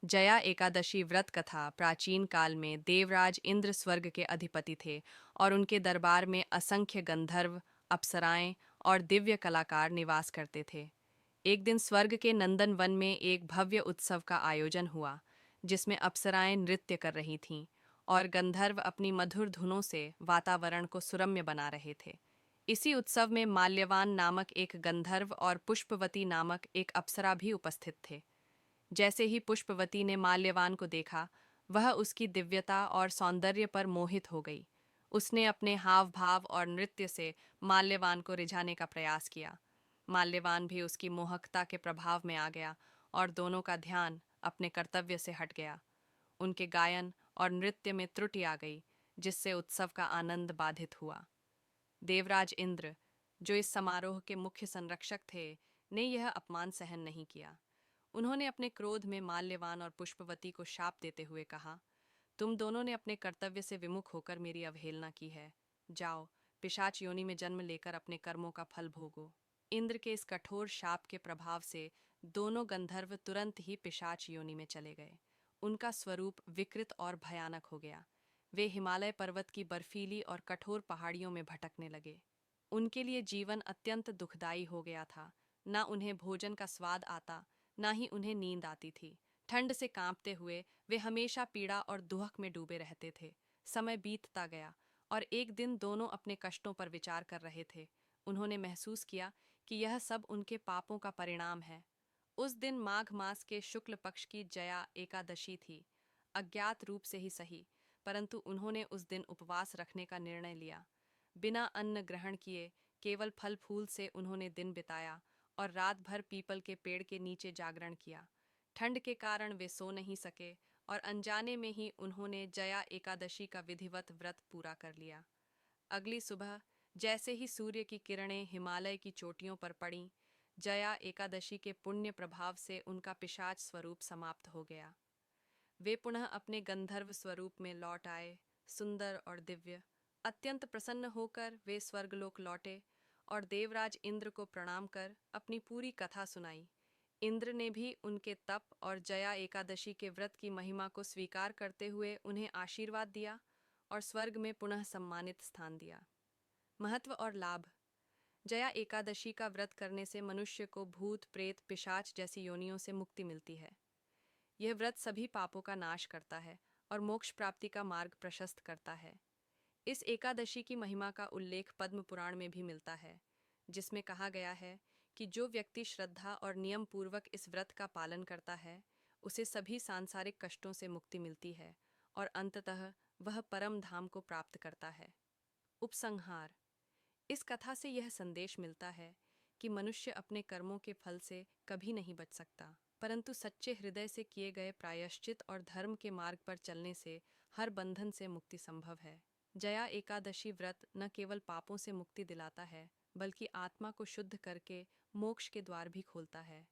जया एकादशी व्रत कथा प्राचीन काल में देवराज इंद्र स्वर्ग के अधिपति थे और उनके दरबार में असंख्य गंधर्व, अप्सराएं और दिव्य कलाकार निवास करते थे। एक दिन स्वर्ग के नंदन वन में एक भव्य उत्सव का आयोजन हुआ, जिसमें अप्सराएं नृत्य कर रही थीं और गंधर्व अपनी मधुर धुनों से वातावरण को सुरम्य बना रहे थे। इसी उत्सव में माल्यवान नामक एक गंधर्व और पुष्पवती नामक एक अप्सरा भी उपस्थित थे। जैसे ही पुष्पवती ने माल्यवान को देखा, वह उसकी दिव्यता और सौंदर्य पर मोहित हो गई। उसने अपने हाव भाव और नृत्य से माल्यवान को रिझाने का प्रयास किया। माल्यवान भी उसकी मोहकता के प्रभाव में आ गया और दोनों का ध्यान अपने कर्तव्य से हट गया। उनके गायन और नृत्य में त्रुटि आ गई, जिससे उत्सव का आनंद बाधित हुआ। देवराज इंद्र, जो इस समारोह के मुख्य संरक्षक थे, ने यह अपमान सहन नहीं किया। उन्होंने अपने क्रोध में माल्यवान और पुष्पवती को शाप देते हुए कहा, तुम दोनों ने अपने कर्तव्य से विमुख होकर मेरी अवहेलना की है। जाओ, पिशाच योनि में जन्म लेकर अपने कर्मों का फल भोगो। इंद्र के इस कठोर शाप के प्रभाव से दोनों गंधर्व तुरंत ही पिशाच योनि में चले गए। उनका स्वरूप विकृत और भयानक हो गया। वे हिमालय पर्वत की बर्फीली और कठोर पहाड़ियों में भटकने लगे। उनके लिए जीवन अत्यंत दुखदायी हो गया था। न उन्हें भोजन का स्वाद आता, न ही उन्हें नींद आती थी। ठंड से कांपते हुए वे हमेशा पीड़ा और दुहक में डूबे रहते थे। समय बीतता गया और एक दिन दोनों अपने कष्टों पर विचार कर रहे थे। उन्होंने महसूस किया कि यह सब उनके पापों का परिणाम है। उस दिन माघ मास के शुक्ल पक्ष की जया एकादशी थी। अज्ञात रूप से ही सही, परंतु उन्होंने उस दिन उपवास रखने का निर्णय लिया। बिना अन्न ग्रहण किए केवल फल फूल से उन्होंने दिन बिताया और रात भर पीपल के पेड़ के नीचे जागरण किया। ठंड के कारण वे सो नहीं सके और अनजाने में ही उन्होंने जया एकादशी का विधिवत व्रत पूरा कर लिया। अगली सुबह जैसे ही सूर्य की किरणें हिमालय की चोटियों पर पड़ीं, जया एकादशी के पुण्य प्रभाव से उनका पिशाच स्वरूप समाप्त हो गया। वे पुनः अपने गंधर्व स्वरूप में लौट आए, सुंदर और दिव्य। अत्यंत प्रसन्न होकर वे स्वर्गलोक लौटे और देवराज इंद्र को प्रणाम कर अपनी पूरी कथा सुनाई। इंद्र ने भी उनके तप और जया एकादशी के व्रत की महिमा को स्वीकार करते हुए उन्हें आशीर्वाद दिया और स्वर्ग में पुनः सम्मानित स्थान दिया। महत्व और लाभ। जया एकादशी का व्रत करने से मनुष्य को भूत प्रेत पिशाच जैसी योनियों से मुक्ति मिलती है। यह व्रत सभी पापों का नाश करता है और मोक्ष प्राप्ति का मार्ग प्रशस्त करता है। इस एकादशी की महिमा का उल्लेख पद्म पुराण में भी मिलता है, जिसमें कहा गया है कि जो व्यक्ति श्रद्धा और नियम पूर्वक इस व्रत का पालन करता है, उसे सभी सांसारिक कष्टों से मुक्ति मिलती है और अंततः वह परम धाम को प्राप्त करता है। उपसंहार। इस कथा से यह संदेश मिलता है कि मनुष्य अपने कर्मों के फल से कभी नहीं बच सकता, परंतु सच्चे हृदय से किए गए प्रायश्चित और धर्म के मार्ग पर चलने से हर बंधन से मुक्ति संभव है। जया एकादशी व्रत न केवल पापों से मुक्ति दिलाता है, बल्कि आत्मा को शुद्ध करके मोक्ष के द्वार भी खोलता है।